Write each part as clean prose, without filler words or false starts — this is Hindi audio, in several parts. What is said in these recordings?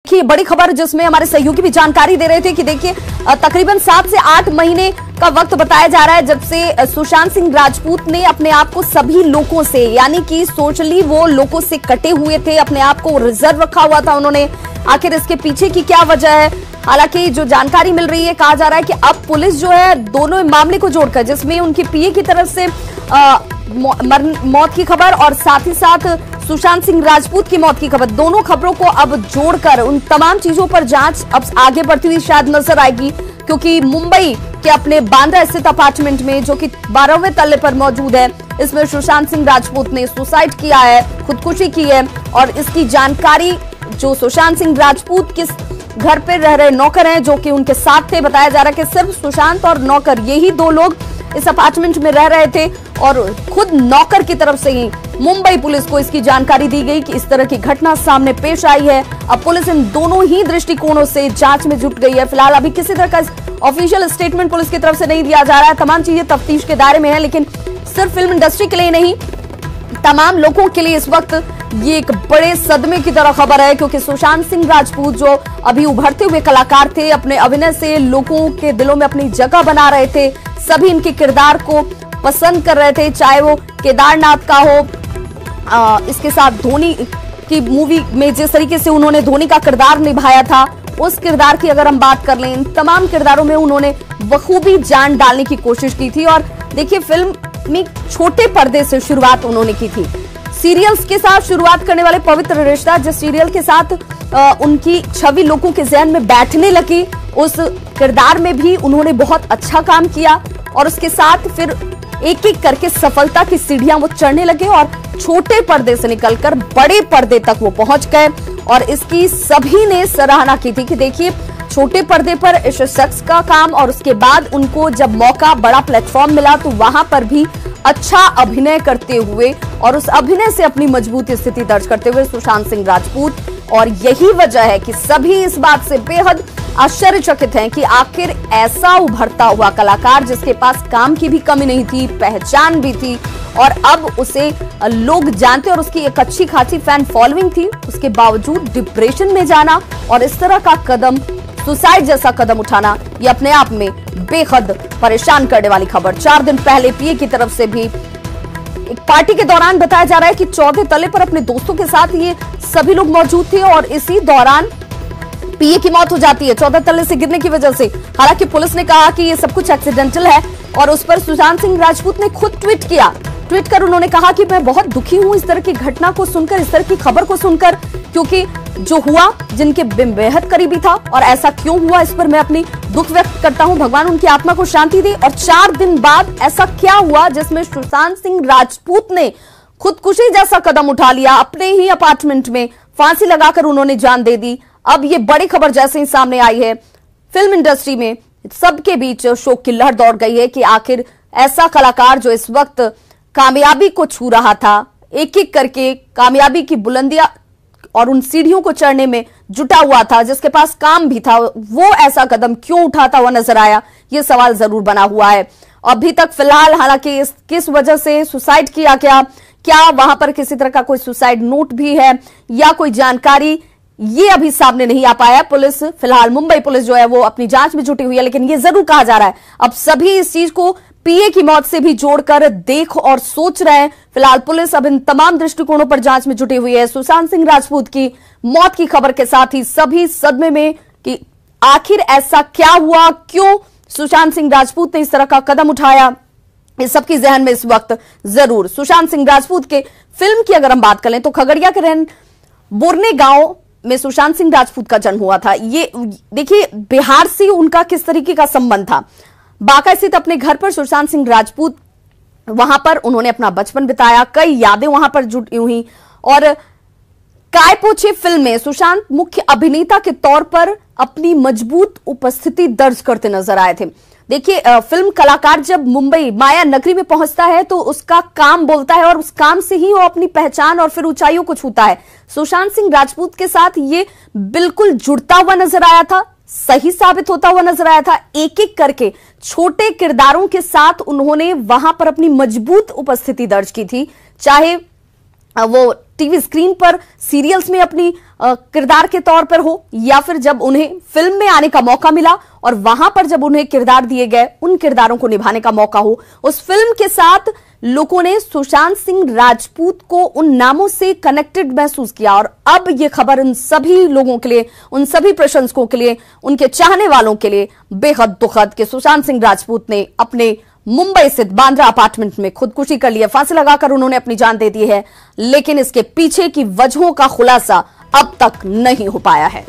की बड़ी खबर जिसमें हमारे सहयोगी भी जानकारी दे रहे थे कि देखिए तकरीबन 7 से 8 महीने का वक्त बताया जा रहा है जब से सुशांत सिंह राजपूत ने अपने आप को सभी लोगों से, यानी कि सोशली वो लोगों से कटे हुए थे, अपने आप को रिजर्व रखा हुआ था उन्होंने। आखिर इसके पीछे की क्या वजह है? हालांकि जो जानकारी मिल रही है, कहा जा रहा है कि अब पुलिस जो है दोनों मामले को जोड़कर, जिसमें उनकी पीए की तरफ से मौत की खबर और साथ ही साथ सुशांत सिंह राजपूत की मौत की खबर, दोनों खबरों को अब जोड़कर उन तमाम चीजों पर जांच अब आगे बढ़ती हुई शायद नजर आएगी। क्योंकि मुंबई के अपने बांद्रा स्थित अपार्टमेंट में, जो कि 12वें तल्ले पर मौजूद है, इसमें सुशांत सिंह राजपूत ने सुसाइड किया है, खुदकुशी की है। और इसकी जानकारी जो सुशांत सिंह राजपूत किस घर पे रह रहे नौकर हैं जो कि उनके साथ थे, बताया जा रहा है कि सिर्फ सुशांत और नौकर, यही 2 लोग इस अपार्टमेंट में रह रहे थे। और खुद नौकर की तरफ से ही मुंबई पुलिस को इसकी जानकारी दी गई कि इस तरह की घटना सामने पेश आई है। अब पुलिस इन दोनों ही दृष्टिकोणों से जांच में जुट गई है। फिलहाल अभी किसी तरह का ऑफिशियल स्टेटमेंट पुलिस की तरफ से नहीं दिया जा रहा है। तमाम चीजें तफ्तीश के दायरे में है, लेकिन सिर्फ फिल्म इंडस्ट्री के लिए नहीं, तमाम लोगों के लिए इस वक्त ये एक बड़े सदमे की तरह खबर है। क्योंकि सुशांत सिंह राजपूत जो अभी उभरते हुए कलाकार थे, अपने अभिनय से लोगों के दिलों में अपनी जगह बना रहे थे, सभी इनके किरदार को पसंद कर रहे थे, चाहे वो केदारनाथ का हो, इसके साथ धोनी की मूवी में जिस तरीके से उन्होंने धोनी का किरदार निभाया था, उस किरदार की अगर हम बात कर लें, इन तमाम किरदारों में उन्होंने बखूबी जान डालने की कोशिश की थी। और देखिए फिल्म में छोटे पर्दे से शुरुआत उन्होंने की थी, सीरियल्स के साथ शुरुआत करने वाले पवित्र रिश्ता, जिस सीरियल के साथ उनकी छवि लोगों के जहन में बैठने लगी, उस किरदार में भी उन्होंने बहुत अच्छा काम किया। और उसके साथ फिर एक एक करके सफलता की सीढ़ियां वो चढ़ने लगे और छोटे पर्दे से निकलकर बड़े पर्दे तक वो पहुंच गए। और इसकी सभी ने सराहना की थी कि देखिए छोटे पर्दे पर इस शख्स का काम, और उसके बाद उनको जब मौका, बड़ा प्लेटफॉर्म मिला तो वहां पर भी अच्छा अभिनय करते हुए और उस अभिनय से अपनी मजबूत स्थिति दर्ज करते हुए सुशांत सिंह राजपूत। और यही वजह है कि सभी इस बात से बेहद आश्चर्यचकित हैं कि आखिर ऐसा उभरता हुआ कलाकार जिसके पास काम की भी कमी नहीं थी, पहचान भी थी, और अब उसे लोग जानते और उसकी एक अच्छी खासी फैन फॉलोइंग थी, उसके बावजूद डिप्रेशन में जाना और इस तरह का कदम, सुसाइड जैसा कदम उठाना, ये अपने आप में बेहद परेशान करने वाली खबर। 4 दिन पहले पीए की तरफ से भी एक पार्टी के दौरान बताया जा रहा है कि 14वें तल्ले पर अपने दोस्तों के साथ ये सभी लोग मौजूद थे और इसी दौरान पीए की मौत हो जाती है 14 तल्ले से गिरने की वजह से। हालांकि पुलिस ने कहा कि ये सब कुछ एक्सीडेंटल है और उस पर सुशांत सिंह राजपूत ने खुद ट्वीट किया। ट्वीट कर उन्होंने कहा कि मैं बहुत दुखी हूं इस तरह की घटना को सुनकर, इस तरह की खबर को सुनकर, क्योंकि जो हुआ जिनके बेहद करीबी था और ऐसा क्यों हुआ इस पर मैं अपनी दुख व्यक्त करता हूं। भगवान उनकी आत्मा को शांति दे। और 4 दिन बाद ऐसा क्या हुआ जिसमें सुशांत सिंह राजपूत ने खुदकुशी जैसा कदम उठा लिया, अपने ही अपार्टमेंट में फांसी लगाकर उन्होंने जान दे दी। अब ये बड़ी खबर जैसे ही सामने आई है, फिल्म इंडस्ट्री में सबके बीच शोक की लहर दौड़ गई है कि आखिर ऐसा कलाकार जो इस वक्त कामयाबी को छू रहा था, एक एक करके कामयाबी की बुलंदियां और उन सीढ़ियों को चढ़ने में जुटा हुआ था, जिसके पास काम भी था, वो ऐसा कदम क्यों उठाता हुआ नजर आया, ये सवाल जरूर बना हुआ है। अभी तक फिलहाल हालांकि किस वजह से सुसाइड किया गया, क्या वहां पर किसी तरह का कोई सुसाइड नोट भी है या कोई जानकारी, ये अभी सामने नहीं आ पाया। पुलिस फिलहाल, मुंबई पुलिस जो है वो अपनी जांच में जुटी हुई है, लेकिन ये जरूर कहा जा रहा है अब सभी इस चीज को पीए की मौत से भी जोड़कर देख और सोच रहे हैं। फिलहाल पुलिस अब इन तमाम दृष्टिकोणों पर जांच में जुटी हुई है। सुशांत सिंह राजपूत की मौत की खबर के साथ ही सभी सदमे में कि आखिर ऐसा क्या हुआ, क्यों सुशांत सिंह राजपूत ने इस तरह का कदम उठाया, इस सबकी जहन में इस वक्त जरूर। सुशांत सिंह राजपूत के फिल्म की अगर हम बात करें तो खगड़िया के रहन बोरने गांव में सुशांत सिंह राजपूत का जन्म हुआ था। ये देखिए बिहार से उनका किस तरीके का संबंध था। बांका स्थित अपने घर पर सुशांत सिंह राजपूत, वहां पर उन्होंने अपना बचपन बिताया, कई यादें वहां पर जुटी हुई। और काय पोछे फिल्म में सुशांत मुख्य अभिनेता के तौर पर अपनी मजबूत उपस्थिति दर्ज करते नजर आए थे। देखिए फिल्म कलाकार जब मुंबई माया नगरी में पहुंचता है तो उसका काम बोलता है और उस काम से ही वो अपनी पहचान और फिर ऊंचाइयों को छूता है। सुशांत सिंह राजपूत के साथ ये बिल्कुल जुड़ता हुआ नजर आया था, सही साबित होता हुआ नजर आया था। एक एक करके छोटे किरदारों के साथ उन्होंने वहां पर अपनी मजबूत उपस्थिति दर्ज की थी, चाहे वो टीवी स्क्रीन पर सीरियल्स में अपनी किरदार के तौर पर हो, या फिर जब उन्हें फिल्म में आने का मौका मिला और वहां पर जब उन्हें किरदार दिए गए, उन किरदारों को निभाने का मौका हो। उस फिल्म के साथ लोगों ने सुशांत सिंह राजपूत को उन नामों से कनेक्टेड महसूस किया। और अब यह खबर उन सभी लोगों के लिए, उन सभी प्रशंसकों के लिए, उनके चाहने वालों के लिए बेहद दुखद कि सुशांत सिंह राजपूत ने अपने मुंबई स्थित बांद्रा अपार्टमेंट में खुदकुशी कर ली है। फांसी लगाकर उन्होंने अपनी जान दे दी है, लेकिन इसके पीछे की वजहों का खुलासा अब तक नहीं हो पाया है।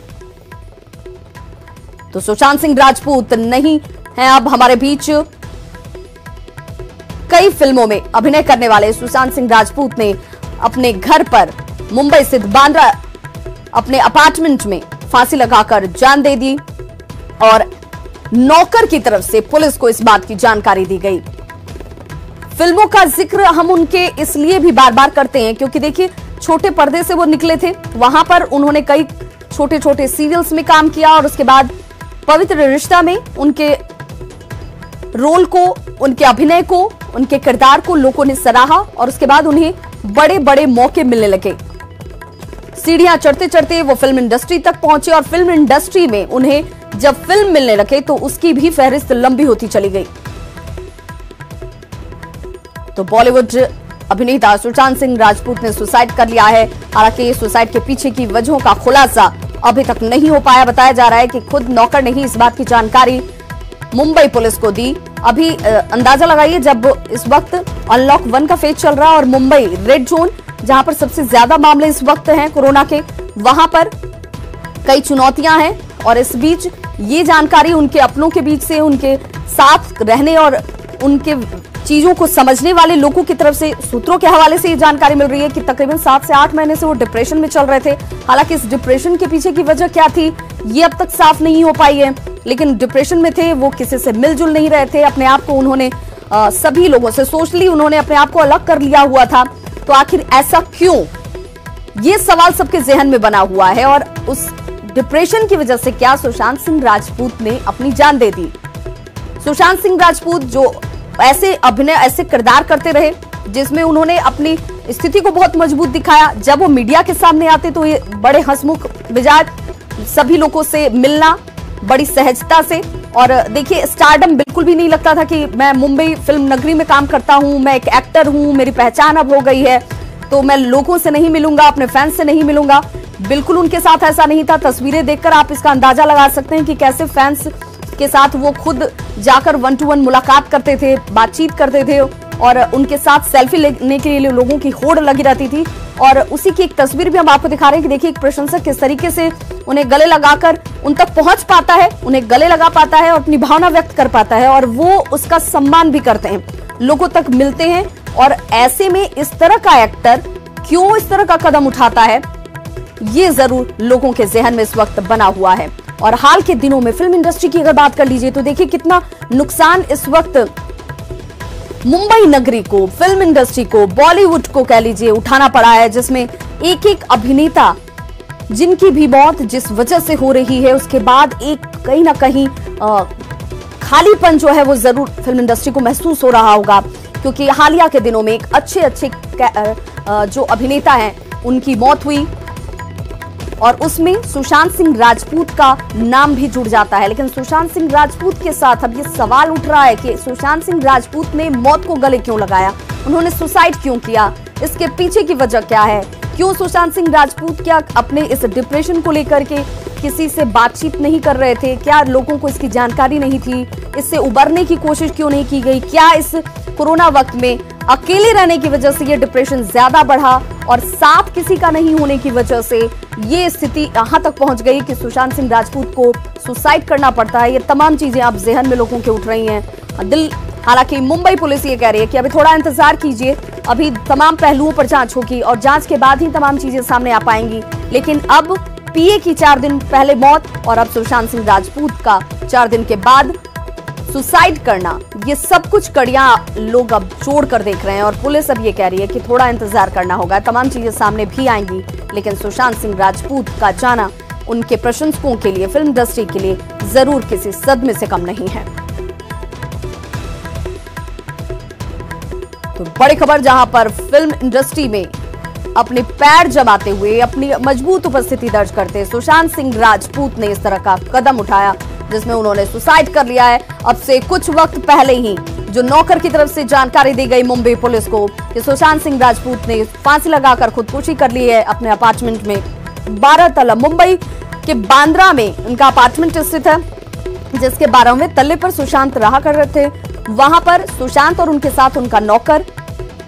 तो सुशांत सिंह राजपूत नहीं है अब हमारे बीच। कई फिल्मों में अभिनय करने वाले सुशांत सिंह राजपूत ने अपने घर पर मुंबई स्थित बांद्रा अपने अपार्टमेंट में फांसी लगाकर जान दे दी और नौकर की तरफ से पुलिस को इस बात की जानकारी दी गई। फिल्मों का जिक्र हम उनके इसलिए भी बार बार करते हैं क्योंकि देखिए, छोटे पर्दे से वो निकले थे, वहां पर उन्होंने कई छोटे छोटे सीरियल्स में काम किया और उसके बाद पवित्र रिश्ता में उनके रोल को, उनके अभिनय को, उनके किरदार को लोगों ने सराहा और उसके बाद उन्हें बड़े बड़े मौके मिलने लगे। सीढ़ियां चढ़ते चढ़ते वो फिल्म इंडस्ट्री तक पहुंचे और फिल्म इंडस्ट्री में उन्हें जब फिल्म मिलने लगे तो उसकी भी फहरिस्त लंबी होती चली गई। तो बॉलीवुड अभिनेता सुशांत सिंह राजपूत ने सुसाइड कर लिया है। हालांकि सुसाइड के पीछे की वजहों का खुलासा अभी तक नहीं हो पाया। बताया जा रहा है कि खुद नौकर ने ही इस बात की जानकारी मुंबई पुलिस को दी। अभी अंदाजा लगाइए, जब इस वक्त अनलॉक 1 का फेज चल रहा है और मुंबई रेड जोन, जहां पर सबसे ज्यादा मामले इस वक्त हैं कोरोना के, वहां पर कई चुनौतियां हैं और इस बीच ये जानकारी उनके अपनों के बीच से, उनके साथ रहने और उनके चीजों को समझने वाले लोगों की तरफ से, सूत्रों के हवाले से ये जानकारी मिल रही है कि तकरीबन 7 से 8 महीने से वो डिप्रेशन में चल रहे थे। हालांकि इस डिप्रेशन के पीछे की वजह क्या थी ये अब तक साफ नहीं हो पाई है, लेकिन डिप्रेशन में थे वो, किसी से मिलजुल नहीं रहे थे, अपने आप को उन्होंने सभी लोगों से सोशली उन्होंने अपने आप को अलग कर लिया हुआ था। तो आखिर ऐसा क्यों, ये सवाल सबके जहन में बना हुआ है। और उस डिप्रेशन की वजह से क्या सुशांत सिंह राजपूत ने अपनी जान दे दी? सुशांत सिंह राजपूत जो ऐसे अभिनय, ऐसे किरदार करते रहे जिसमें उन्होंने अपनी स्थिति को बहुत मजबूत दिखाया। जब वो मीडिया के सामने आते तो ये बड़े हंसमुख मिजाज, सभी लोगों से मिलना बड़ी सहजता से, और देखिए स्टारडम बिल्कुल भी नहीं लगता था कि मैं मुंबई फिल्म नगरी में काम करता हूं, मैं एक एक्टर हूं, मेरी पहचान अब हो गई है तो मैं लोगों से नहीं मिलूंगा, अपने फैंस से नहीं मिलूंगा। बिल्कुल उनके साथ ऐसा नहीं था। तस्वीरें देखकर आप इसका अंदाजा लगा सकते हैं कि कैसे फैंस के साथ वो खुद जाकर 1 to 1 मुलाकात करते थे, बातचीत करते थे और उनके साथ सेल्फी लेने के लिए लोगों की होड़ लगी रहती थी। और उसी की एक तस्वीर भी हम आपको दिखा रहे हैं कि देखिए एक प्रशंसक किस तरीके से उन्हें गले लगाकर उन तक पहुंच पाता है, उन्हें गले लगा पाता है और अपनी भावना व्यक्त कर पाता है और वो उसका सम्मान भी करते हैं, लोगों तक मिलते हैं। और ऐसे में इस तरह का एक्टर क्यों इस तरह का कदम उठाता है, ये जरूर लोगों के जहन में इस वक्त बना हुआ है। और हाल के दिनों में फिल्म इंडस्ट्री की अगर बात कर लीजिए तो देखिए कितना नुकसान इस वक्त मुंबई नगरी को, फिल्म इंडस्ट्री को, बॉलीवुड को कह लीजिए उठाना पड़ा है, जिसमें एक एक अभिनेता जिनकी भी मौत जिस वजह से हो रही है, उसके बाद एक कहीं ना कहीं खालीपन जो है वो जरूर फिल्म इंडस्ट्री को महसूस हो रहा होगा। क्योंकि हालिया के दिनों में एक अच्छे जो अभिनेता हैं उनकी मौत हुई और उसमें सुशांत सिंह राजपूत का नाम भी जुड़ जाता है। लेकिन सुशांत सिंह राजपूत के साथ अब ये सवाल उठ रहा है कि सुशांत सिंह राजपूत ने मौत को गले क्यों लगाया, उन्होंने सुसाइड क्यों किया, इसके पीछे की वजह क्या है, क्यों सुशांत सिंह राजपूत क्या अपने इस डिप्रेशन को लेकर के किसी से बातचीत नहीं कर रहे थे, क्या लोगों को इसकी जानकारी नहीं थी, इससे उबरने की कोशिश क्यों नहीं की गई, क्या इस कोरोना वक्त में अकेले रहने की वजह से ये डिप्रेशन ज्यादा बढ़ा और साथ किसी का नहीं होने की वजह से ये स्थिति यहां तक पहुंच गई कि सुशांत सिंह राजपूत को सुसाइड करना पड़ता है। ये तमाम चीजें अब जहन में लोगों के उठ रही हैं। हालांकि मुंबई पुलिस ये कह रही है कि अभी थोड़ा इंतजार कीजिए, अभी तमाम पहलुओं पर जांच होगी और जांच के बाद ही तमाम चीजें सामने आ पाएंगी। लेकिन अब पीए की 4 दिन पहले मौत और अब सुशांत सिंह राजपूत का 4 दिन के बाद सुसाइड करना, ये सब कुछ कड़ियां लोग अब जोड़ कर देख रहे हैं और पुलिस अब ये कह रही है कि थोड़ा इंतजार करना होगा, तमाम चीजें सामने भी आएंगी। लेकिन सुशांत सिंह राजपूत का जाना उनके प्रशंसकों के लिए, फिल्म इंडस्ट्री के लिए जरूर किसी सदमे से कम नहीं है। तो बड़ी खबर जहां पर फिल्म इंडस्ट्री में अपने पैर जमाते हुए अपनी मजबूत उपस्थिति दर्ज करते सुशांत सिंह राजपूत ने इस तरह का कदम उठाया जिसमें उन्होंने सुसाइड कर लिया है। अब से कुछ वक्त पहले ही जो नौकर की तरफ से जानकारी दी गई मुंबई पुलिस को कि सुशांत सिंह राजपूत ने फांसी लगाकर खुदकुशी कर ली है अपने अपार्टमेंट में। 12 तला मुंबई के बांद्रा में उनका अपार्टमेंट स्थित है, जिसके 12वें तल्ले पर सुशांत रहा कर रहे थे। वहां पर सुशांत और उनके साथ उनका नौकर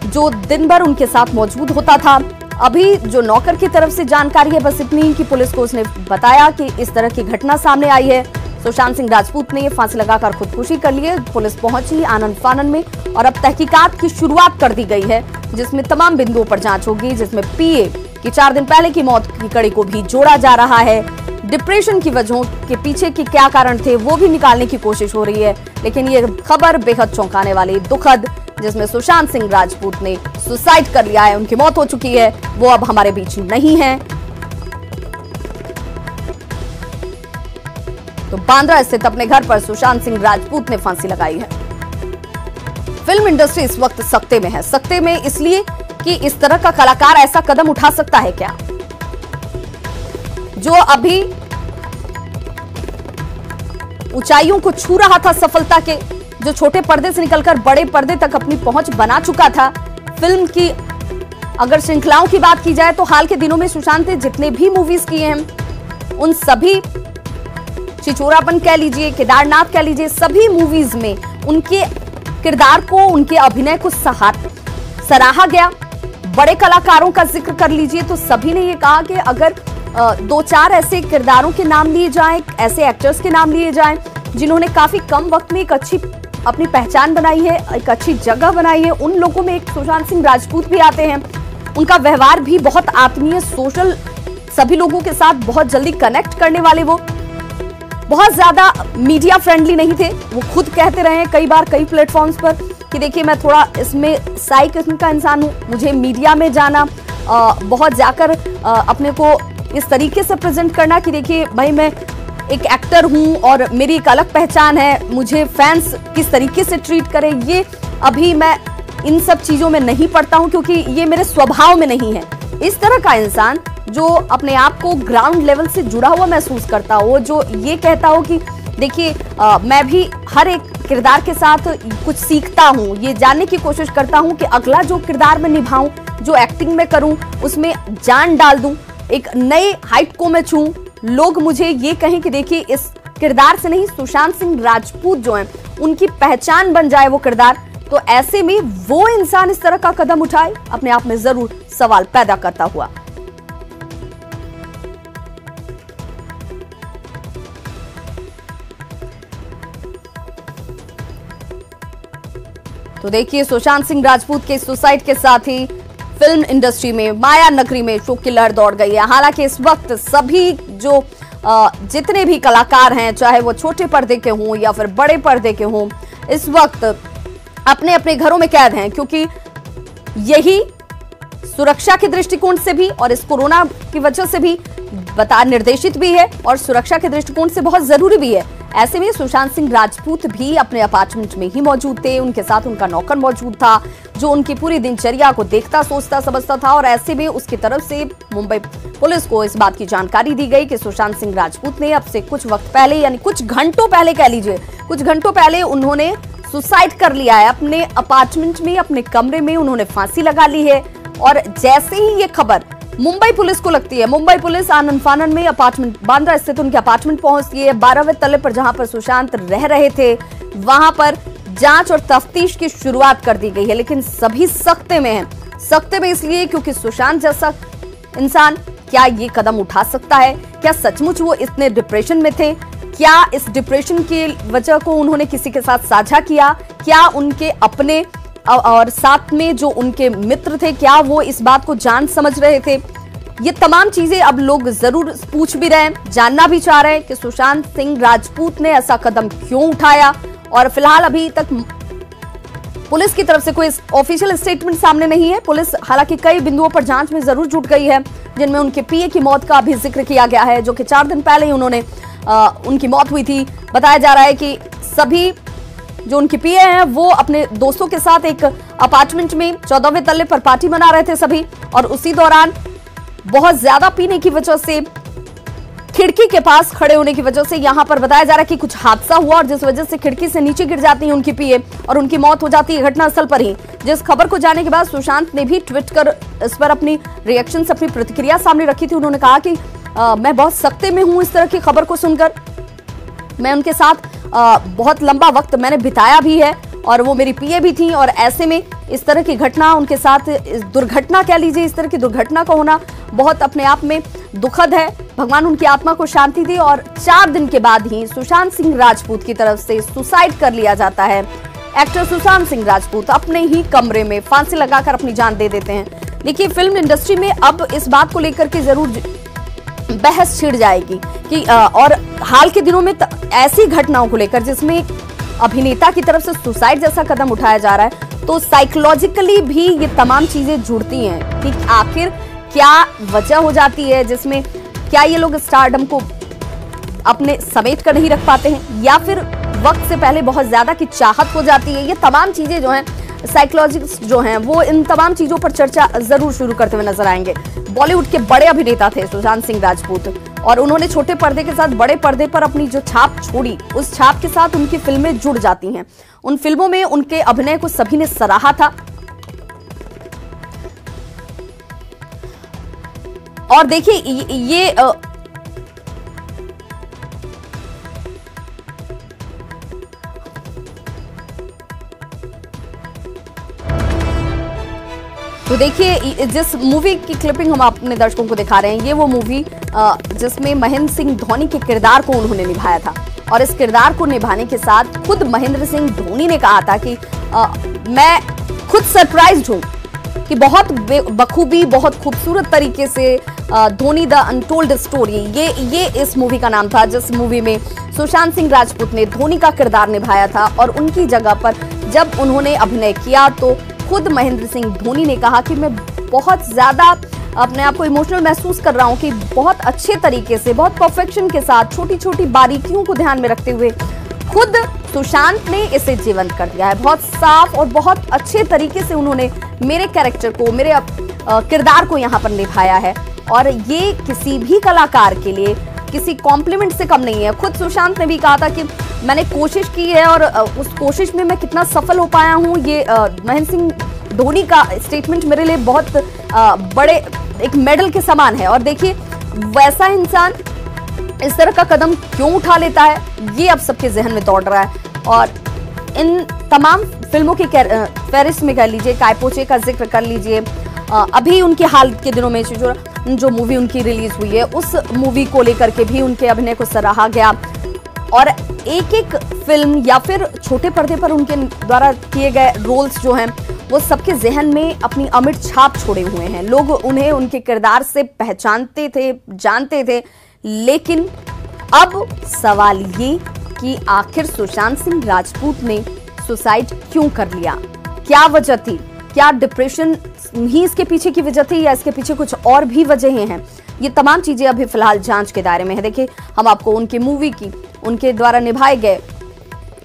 जो दिन भर उनके साथ मौजूद होता था। अभी जो नौकर की तरफ से जानकारी है बस इतनी ही कि पुलिस को उसने बताया कि इस तरह की घटना सामने आई है। सुशांत सिंह राजपूत ने फांसी लगाकर खुदकुशी कर ली है। पुलिस पहुंची आनन फानन में और अब तहकीकात की शुरुआत कर दी गई है, जिसमें तमाम बिंदुओं पर जांच होगी, जिसमें पीए की 4 दिन पहले की मौत की कड़ी को भी जोड़ा जा रहा है। डिप्रेशन की वजहों के पीछे के क्या कारण थे वो भी निकालने की कोशिश हो रही है। लेकिन ये खबर बेहद चौंकाने वाली, दुखद, जिसमें सुशांत सिंह राजपूत ने सुसाइड कर लिया है, उनकी मौत हो चुकी है, वो अब हमारे बीच नहीं है। तो बांद्रा स्थित अपने घर पर सुशांत सिंह राजपूत ने फांसी लगाई है। फिल्म इंडस्ट्री इस वक्त सख्ते में है। सख्ते में इसलिए कि इस तरह का कलाकार ऐसा कदम उठा सकता है क्या, जो अभी ऊंचाइयों को छू रहा था सफलता के, जो छोटे पर्दे से निकलकर बड़े पर्दे तक अपनी पहुंच बना चुका था। फिल्म की अगर श्रृंखलाओं की बात की जाए तो हाल के दिनों में सुशांत ने जितने भी मूवीज किए हैं उन सभी, छिछोरापन कह लीजिए, केदारनाथ कह लीजिए, सभी मूवीज में उनके किरदार को, उनके अभिनय को सराहा गया। बड़े कलाकारों का जिक्र कर लीजिए तो सभी ने ये कहा कि अगर 2-4 ऐसे किरदारों के नाम लिए जाएं, ऐसे एक्टर्स के नाम लिए जाएं जिन्होंने काफी कम वक्त में एक अच्छी अपनी पहचान बनाई है, एक अच्छी जगह बनाई है, उन लोगों में एक सुशांत सिंह राजपूत भी आते हैं। उनका व्यवहार भी बहुत आत्मीय, सोशल, सभी लोगों के साथ बहुत जल्दी कनेक्ट करने वाले, वो बहुत ज्यादा मीडिया फ्रेंडली नहीं थे। वो खुद कहते रहे कई बार कई प्लेटफॉर्म्स पर कि देखिए मैं थोड़ा इसमें साई किस्म का इंसान हूं, मुझे मीडिया में जाना, बहुत जाकर अपने को इस तरीके से प्रेजेंट करना कि देखिए भाई मैं एक एक्टर हूं और मेरी एक अलग पहचान है, मुझे फैंस किस तरीके से ट्रीट करें, ये अभी मैं इन सब चीजों में नहीं पड़ता हूं क्योंकि ये मेरे स्वभाव में नहीं है। इस तरह का इंसान जो अपने आप को ग्राउंड लेवल से जुड़ा हुआ महसूस करता हो, जो ये कहता हो कि देखिए मैं भी हर एक किरदार के साथ कुछ सीखता हूं, ये जानने की कोशिश करता हूं कि अगला जो किरदार मैं निभाऊं, जो एक्टिंग में करूं, उसमें जान डाल दूं, एक नए हाइट को मैं छूं, लोग मुझे ये कहें कि देखिए इस किरदार से नहीं, सुशांत सिंह राजपूत जो हैं उनकी पहचान बन जाए वो किरदार। तो ऐसे में वो इंसान इस तरह का कदम उठाए, अपने आप में जरूर सवाल पैदा करता हुआ। तो देखिए सुशांत सिंह राजपूत के सुसाइड के साथ ही फिल्म इंडस्ट्री में, माया नगरी में शोक की लहर दौड़ गई है। हालांकि इस वक्त सभी जो जितने भी कलाकार हैं, चाहे वो छोटे पर्दे के हों या फिर बड़े पर्दे के हों, इस वक्त अपने अपने घरों में कैद हैं, क्योंकि यही सुरक्षा के दृष्टिकोण से भी और इस कोरोना की वजह से भी निर्देशित भी है और सुरक्षा के दृष्टिकोण से बहुत जरूरी भी है। ऐसे में सुशांत सिंह राजपूत भी अपने अपार्टमेंट में ही मौजूद थे, उनके साथ उनका नौकर मौजूद था जो उनकी पूरी दिनचर्या को देखता, सोचता, समझता था। और ऐसे में उसकी तरफ से मुंबई पुलिस को इस बात की जानकारी दी गई कि सुशांत सिंह राजपूत ने अब से कुछ वक्त पहले, यानी कुछ घंटों पहले कह लीजिए, कुछ घंटों पहले उन्होंने सुसाइड कर लिया है अपने अपार्टमेंट में, अपने कमरे में उन्होंने फांसी लगा ली है। और जैसे ही ये खबर मुंबई पुलिस को लगती है, मुंबई पुलिस आनन फानन में अपार्टमेंट, बांद्रा स्थित उनके अपार्टमेंट पहुंचती है। 12वें तल्ले पर जहां पर सुशांत रह रहे थे वहां पर जांच और तफ्तीश की शुरुआत कर दी गई है। लेकिन सभी सख्ते में हैं, सख्ते में इसलिए क्योंकि सुशांत जैसा इंसान क्या ये कदम उठा सकता है? क्या सचमुच वो इतने डिप्रेशन में थे? क्या इस डिप्रेशन की वजह को उन्होंने किसी के साथ साझा किया? क्या उनके अपने और साथ में जो उनके मित्र थे, क्या वो इस बात को जान समझ रहे थे? ये तमाम चीजें अब लोग जरूर पूछ भी रहे हैं, जानना भी चाह रहे हैं कि सुशांत सिंह राजपूत ने ऐसा कदम क्यों उठाया। और फिलहाल अभी तक पुलिस की तरफ से कोई ऑफिशियल स्टेटमेंट सामने नहीं है। पुलिस हालांकि कई बिंदुओं पर जांच में जरूर जुट गई है, जिनमें उनके पीए की मौत का भी जिक्र किया गया है, जो कि 4 दिन पहले ही उनकी मौत हुई थी। बताया जा रहा है कि सभी जो उनके पीए हैं वो अपने दोस्तों के साथ एक अपार्टमेंट में 14वें तल्ले पर पार्टी मना रहे थे सभी, और उसी दौरान बहुत ज्यादा पीने की वजह से, खिड़की के पास खड़े होने की वजह से यहां पर बताया जा रहा है कि कुछ हादसा हुआ और जिस वजह से खिड़की से नीचे गिर जाती है उनकी पीए और उनकी मौत हो जाती है घटनास्थल पर ही। जिस खबर को जानने के बाद सुशांत ने भी ट्वीट कर इस पर अपनी रिएक्शन, अपनी प्रतिक्रिया सामने रखी थी। उन्होंने कहा कि मैं बहुत सख्ते में हूं इस तरह की खबर को सुनकर। मैं उनके साथ बहुत लंबा वक्त मैंने बिताया भी है और वो मेरी पीए भी थी, और ऐसे में इस तरह की घटना उनके साथ, दुर्घटना कह लीजिए, इस तरह की दुर्घटना का होना बहुत अपने आप में दुखद है। भगवान उनकी आत्मा को शांति दे। और 4 दिन के बाद ही सुशांत सिंह राजपूत की तरफ से सुसाइड कर लिया जाता है। एक्टर सुशांत सिंह राजपूत अपने ही कमरे में फांसी लगाकर अपनी जान दे देते हैं। देखिए, फिल्म इंडस्ट्री में अब इस बात को लेकर के जरूर बहस छिड़ जाएगी कि और हाल के दिनों में ऐसी घटनाओं को लेकर जिसमें एक अभिनेता की तरफ से सुसाइड जैसा कदम उठाया जा रहा है, तो साइकोलॉजिकली भी ये तमाम चीजें जुड़ती हैं कि आखिर क्या वजह हो जाती है, जिसमें क्या ये लोग स्टारडम को अपने समेट कर नहीं रख पाते हैं, या फिर वक्त से पहले बहुत ज्यादा की चाहत हो जाती है। ये तमाम चीजें जो हैं, साइकोलॉजिस्ट जो हैं वो इन तमाम चीजों पर चर्चा जरूर शुरू करते हुए नजर आएंगे। बॉलीवुड के बड़े अभिनेता थे सुशांत सिंह राजपूत, और उन्होंने छोटे पर्दे के साथ बड़े पर्दे पर अपनी जो छाप छोड़ी, उस छाप के साथ उनकी फिल्में जुड़ जाती हैं। उन फिल्मों में उनके अभिनय को सभी ने सराहा था। और देखिए ये तो देखिए, जिस मूवी की क्लिपिंग हम अपने दर्शकों को दिखा रहे हैं, ये वो मूवी जिसमें महेंद्र सिंह धोनी के किरदार को उन्होंने निभाया था। और इस किरदार को निभाने के साथ खुद महेंद्र सिंह धोनी ने कहा था कि मैं खुद सरप्राइज्ड हूं कि बहुत बखूबी, बहुत खूबसूरत तरीके से धोनी द अनटोल्ड स्टोरी, ये इस मूवी का नाम था, जिस मूवी में सुशांत सिंह राजपूत ने धोनी का किरदार निभाया था। और उनकी जगह पर जब उन्होंने अभिनय किया तो खुद महेंद्र सिंह धोनी ने कहा कि मैं बहुत ज्यादा अपने आप को इमोशनल महसूस कर रहा हूं कि बहुत अच्छे तरीके से, बहुत परफेक्शन के साथ, छोटी छोटी बारीकियों को ध्यान में रखते हुए खुद सुशांत ने इसे जीवंत कर दिया है। बहुत साफ और बहुत अच्छे तरीके से उन्होंने मेरे कैरेक्टर को, मेरे किरदार को यहाँ पर निभाया है। और ये किसी भी कलाकार के लिए किसी कॉम्प्लीमेंट से कम नहीं है। खुद सुशांत ने भी कहा था कि मैंने कोशिश की है और उस कोशिश में मैं कितना सफल हो पाया हूँ, ये महेंद्र सिंह धोनी का स्टेटमेंट मेरे लिए बहुत बड़े एक मेडल के समान है। और देखिए, वैसा इंसान इस तरह का कदम क्यों उठा लेता है, ये अब सबके जहन में दौड़ रहा है। और इन तमाम फिल्मों की फहरिस्त में कर लीजिए, काय पो चे का जिक्र कर लीजिए, अभी उनके हाल के दिनों में जो मूवी उनकी रिलीज हुई है, उस मूवी को लेकर के भी उनके अभिनय को सराहा गया। और एक एक फिल्म या फिर छोटे पर्दे पर उनके द्वारा किए गए रोल्स जो हैं, वो सबके जहन में अपनी अमिट छाप छोड़े हुए हैं। लोग उन्हें उनके किरदार से पहचानते थे, जानते थे। लेकिन अब सवाल ये कि आखिर सुशांत सिंह राजपूत ने सुसाइड क्यों कर लिया, क्या वजह थी, क्या डिप्रेशन ही इसके पीछे की वजह थी या इसके पीछे कुछ और भी वजहें हैं। ये तमाम चीजें अभी फिलहाल जांच के दायरे में है। देखिए, हम आपको उनकी मूवी की, उनके द्वारा निभाए गए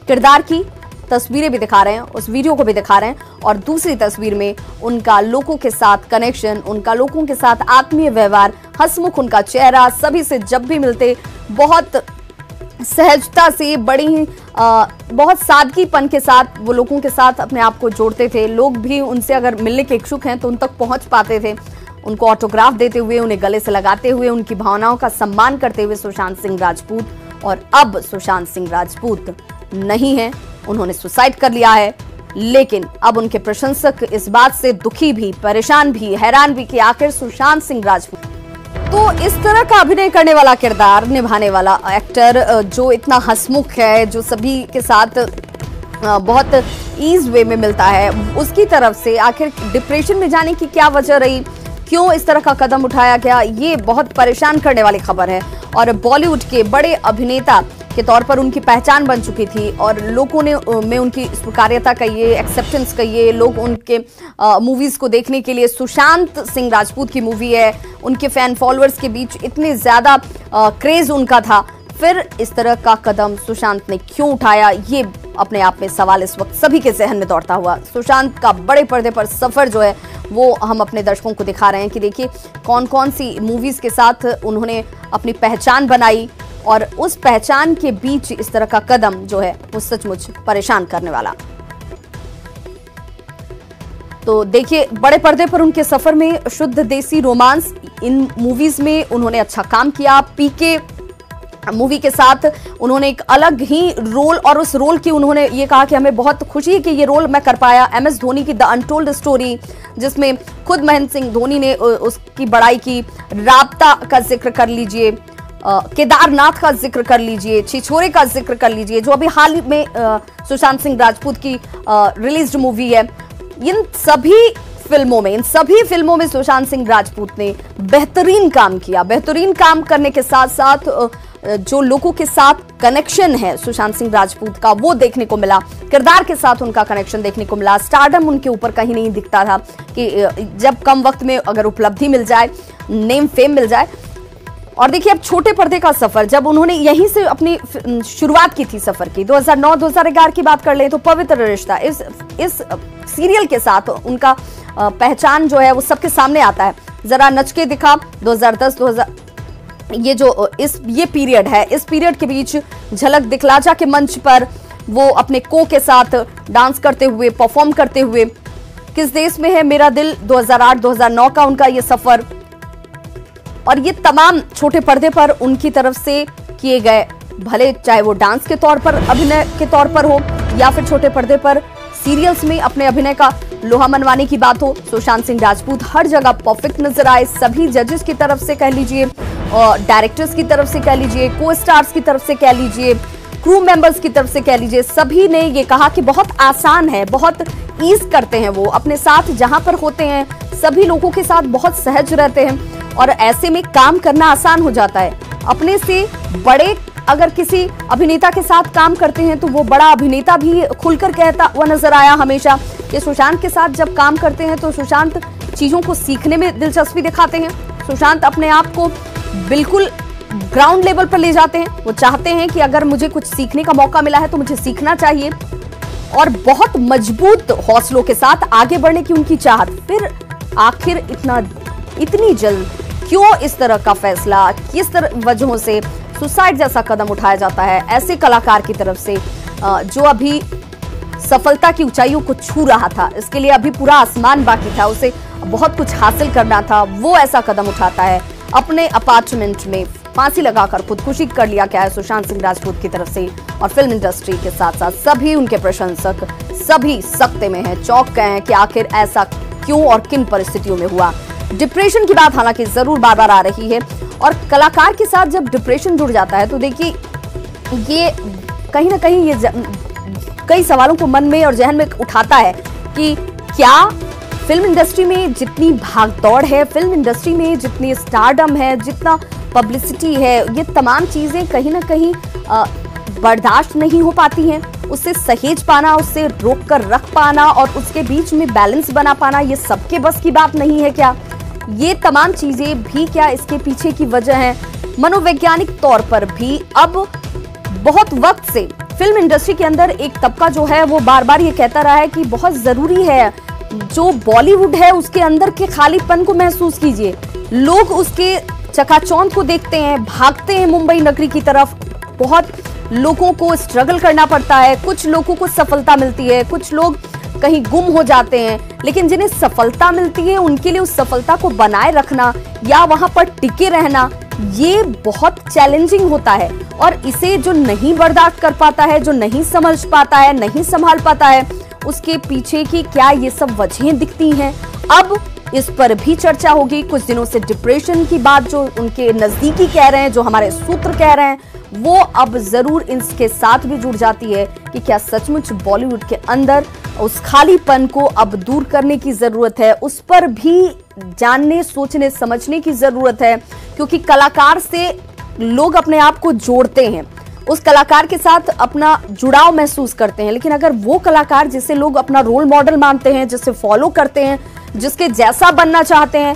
किरदार की तस्वीरें भी दिखा रहे हैं, उस वीडियो को भी दिखा रहे हैं, और दूसरी तस्वीर में उनका लोगों के साथ कनेक्शन, उनका लोगों के साथ आत्मीय व्यवहार, हंसमुख उनका चेहरा, सभी से जब भी मिलते बहुत सहजता से, बड़ी बहुत सादगीपन के साथ वो लोगों के साथ अपने आप को जोड़ते थे। लोग भी उनसे अगर मिलने के इच्छुक हैं तो उन तक पहुंच पाते थे, उनको ऑटोग्राफ देते हुए, उन्हें गले से लगाते हुए, उनकी भावनाओं का सम्मान करते हुए सुशांत सिंह राजपूत। और अब सुशांत सिंह राजपूत नहीं है, उन्होंने सुसाइड कर लिया है। लेकिन अब उनके प्रशंसक इस बात से दुखी भी, परेशान भी, हैरान भी कि आखिर सुशांत सिंह राजपूत, तो इस तरह का अभिनय करने वाला, किरदार निभाने वाला एक्टर जो इतना हंसमुख है, जो सभी के साथ बहुत ईज वे में मिलता है, उसकी तरफ से आखिर डिप्रेशन में जाने की क्या वजह रही, क्यों इस तरह का कदम उठाया गया, ये बहुत परेशान करने वाली खबर है। और बॉलीवुड के बड़े अभिनेता के तौर पर उनकी पहचान बन चुकी थी और लोगों ने में उनकी स्वीकार्यता कहिए, एक्सेप्टेंस कहिए, लोग उनके मूवीज को देखने के लिए, सुशांत सिंह राजपूत की मूवी है, उनके फैन फॉलोअर्स के बीच इतने ज्यादा क्रेज उनका था, फिर इस तरह का कदम सुशांत ने क्यों उठाया, ये अपने आप में सवाल इस वक्त सभी के जहन में दौड़ता हुआ। सुशांत का बड़े पर्दे पर सफर जो है वो हम अपने दर्शकों को दिखा रहे हैं कि देखिए कौन कौन सी मूवीज के साथ उन्होंने अपनी पहचान बनाई, और उस पहचान के बीच इस तरह का कदम जो है वो सचमुच परेशान करने वाला। तो देखिए बड़े पर्दे पर उनके सफर में शुद्ध देसी रोमांस, इन मूवीज में उन्होंने अच्छा काम किया। पीके मूवी के साथ उन्होंने एक अलग ही रोल, और उस रोल की उन्होंने ये कहा कि हमें बहुत खुशी है कि ये रोल मैं कर पाया। MS धोनी की द अनटोल्ड स्टोरी, जिसमें खुद महेंद्र सिंह धोनी ने उसकी बड़ाई की, राबता का जिक्र कर लीजिए, केदारनाथ का जिक्र कर लीजिए, छिछोरे का जिक्र कर लीजिए, जो अभी हाल में सुशांत सिंह राजपूत की रिलीज्ड मूवी है। इन सभी फिल्मों में सुशांत सिंह राजपूत ने बेहतरीन काम किया। बेहतरीन काम करने के साथ साथ जो लोगों के साथ कनेक्शन है सुशांत सिंह राजपूत का, वो देखने को मिला। किरदार के साथ उनका कनेक्शन देखने को मिला। स्टारडम उनके ऊपर कहीं नहीं दिखता था कि जब कम वक्त में अगर उपलब्धि मिल जाए, नेम फेम मिल जाए। और देखिए अब छोटे पर्दे का सफर, जब उन्होंने यहीं से अपनी शुरुआत की थी सफर की, 2009-2011 की बात कर ले तो पवित्र रिश्ता, इस सीरियल के साथ उनका पहचान जो है वो सबके सामने आता है। जरा नच के दिखा 2010-2000, ये पीरियड है, इस पीरियड के बीच झलक दिखला जा के मंच पर वो अपने को के साथ डांस करते हुए, परफॉर्म करते हुए, किस देश में है मेरा दिल 2008-2009 का उनका ये सफर, और ये तमाम छोटे पर्दे पर उनकी तरफ से किए गए, भले चाहे वो डांस के तौर पर, अभिनय के तौर पर हो, या फिर छोटे पर्दे पर सीरियल्स में अपने अभिनय का लोहा मनवाने की बात हो, सुशांत सिंह राजपूत हर जगह परफेक्ट नजर आए। सभी जजेस की तरफ से कह लीजिए, और डायरेक्टर्स की तरफ से कह लीजिए, को स्टार्स की तरफ से कह लीजिए, क्रू मेंबर्स की तरफ से कह लीजिए, सभी ने ये कहा कि बहुत आसान है, बहुत ईज करते हैं वो अपने साथ जहां पर होते हैं, सभी लोगों के साथ बहुत सहज रहते हैं, और ऐसे में काम करना आसान हो जाता है। अपने से बड़े अगर किसी अभिनेता के साथ काम करते हैं तो वो बड़ा अभिनेता भी खुलकर कहता हुआ नजर आया हमेशा कि सुशांत के साथ जब काम करते हैं तो सुशांत चीजों को सीखने में दिलचस्पी दिखाते हैं। सुशांत अपने आप को बिल्कुल ग्राउंड लेवल पर ले जाते हैं। वो चाहते हैं कि अगर मुझे कुछ सीखने का मौका मिला है तो मुझे सीखना चाहिए, और बहुत मजबूत हौसलों के साथ आगे बढ़ने की उनकी चाहत। फिर आखिर इतनी जल्द क्यों इस तरह का फैसला, किस तरह वजहों से सुसाइड जैसा कदम उठाया जाता है ऐसे कलाकार की तरफ से जो अभी सफलता की ऊंचाइयों को छू रहा था, इसके लिए अभी पूरा आसमान बाकी था, उसे बहुत कुछ हासिल करना था, वो ऐसा कदम उठाता है। अपने अपार्टमेंट में फांसी लगाकर खुदकुशी कर लिया क्या है सुशांत सिंह राजपूत की तरफ से, और फिल्म इंडस्ट्री के साथ साथ सभी उनके प्रशंसक सभी सकते में हैं, चौंक गए हैं कि आखिर ऐसा क्यों और किन परिस्थितियों में हुआ। डिप्रेशन की बात हालांकि जरूर बार बार आ रही है, और कलाकार के साथ जब डिप्रेशन जुड़ जाता है तो देखिए ये कहीं ना कहीं ये कई सवालों को मन में और जहन में उठाता है कि क्या फिल्म इंडस्ट्री में जितनी भागदौड़ है, फिल्म इंडस्ट्री में जितनी स्टारडम है, जितना पब्लिसिटी है, ये तमाम चीजें कहीं ना कहीं बर्दाश्त नहीं हो पाती हैं। उससे सहेज पाना, उससे रोक कर रख पाना और उसके बीच में बैलेंस बना पाना, ये सबके बस की बात नहीं है क्या? ये तमाम चीजें भी क्या इसके पीछे की वजह है? मनोवैज्ञानिक तौर पर भी अब बहुत वक्त से फिल्म इंडस्ट्री के अंदर एक तबका जो है वो बार बार ये कहता रहा है कि बहुत जरूरी है, जो बॉलीवुड है उसके अंदर के खालीपन को महसूस कीजिए। लोग उसके चकाचौंध को देखते हैं, भागते हैं मुंबई नगरी की तरफ। बहुत लोगों को स्ट्रगल करना पड़ता है, कुछ लोगों को सफलता मिलती है, कुछ लोग कहीं गुम हो जाते हैं, लेकिन जिन्हें सफलता मिलती है उनके लिए उस सफलता को बनाए रखना या वहां पर टिके रहना ये बहुत चैलेंजिंग होता है। और इसे जो नहीं बर्दाश्त कर पाता है, जो नहीं समझ पाता है, नहीं संभाल पाता है, उसके पीछे की क्या ये सब वजहें दिखती हैं। अब इस पर भी चर्चा होगी। कुछ दिनों से डिप्रेशन की बात जो उनके नजदीकी कह रहे हैं, जो हमारे सूत्र कह रहे हैं, वो अब जरूर इसके साथ भी जुड़ जाती है कि क्या सचमुच बॉलीवुड के अंदर उस खालीपन को अब दूर करने की जरूरत है। उस पर भी जानने, सोचने, समझने की जरूरत है, क्योंकि कलाकार से लोग अपने आप को जोड़ते हैं, उस कलाकार के साथ अपना जुड़ाव महसूस करते हैं। लेकिन अगर वो कलाकार जिसे लोग अपना रोल मॉडल मानते हैं, जिसे फॉलो करते हैं, जिसके जैसा बनना चाहते हैं,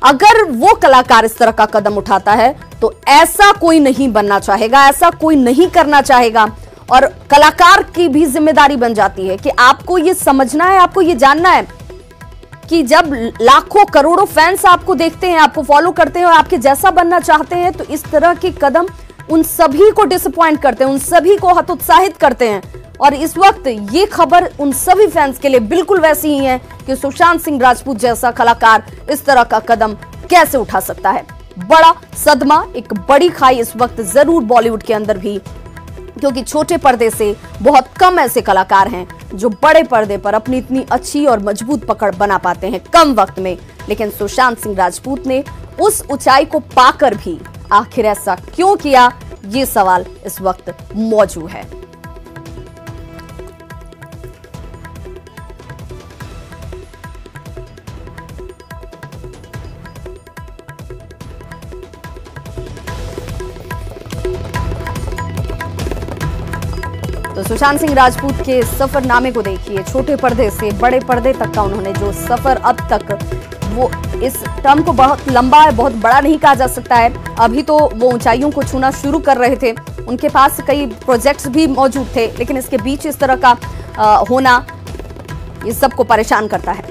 अगर वो कलाकार इस तरह का कदम उठाता है तो ऐसा कोई नहीं बनना चाहेगा, ऐसा कोई नहीं करना चाहेगा। और कलाकार की भी जिम्मेदारी बन जाती है कि आपको ये समझना है, आपको ये जानना है कि जब लाखों करोड़ों फैंस आपको देखते हैं, आपको फॉलो करते हैं और आपके जैसा बनना चाहते हैं, तो इस तरह के कदम उन सभी को डिसअपॉइंट करते हैं, उन सभी को हतोत्साहित करते हैं। और इस वक्त ये खबर उन सभी फैंस के लिए बिल्कुल वैसी ही है कि सुशांत सिंह राजपूत जैसा कलाकार इस तरह का कदम कैसे उठा सकता है। बड़ा सदमा, एक बड़ी खाई इस वक्त जरूर बॉलीवुड के अंदर भी, क्योंकि छोटे पर्दे से बहुत कम ऐसे कलाकार हैं जो बड़े पर्दे पर अपनी इतनी अच्छी और मजबूत पकड़ बना पाते हैं कम वक्त में। लेकिन सुशांत सिंह राजपूत ने उस ऊंचाई को पाकर भी आखिर ऐसा क्यों किया, ये सवाल इस वक्त मौजूद है। तो सुशांत सिंह राजपूत के सफरनामे को देखिए, छोटे पर्दे से बड़े पर्दे तक का उन्होंने जो सफर अब तक, वो इस टर्म को बहुत लंबा है, बहुत बड़ा नहीं कहा जा सकता है। अभी तो वो ऊंचाइयों को छूना शुरू कर रहे थे, उनके पास कई प्रोजेक्ट्स भी मौजूद थे, लेकिन इसके बीच इस तरह का होना ये सबको परेशान करता है।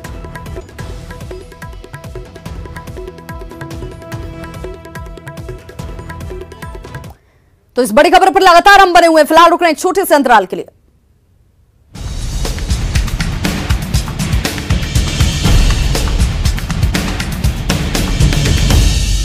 तो इस बड़ी खबर पर लगातार हम बने हुए हैं, फिलहाल रुक रहे हैं एक छोटे से अंतराल के लिए।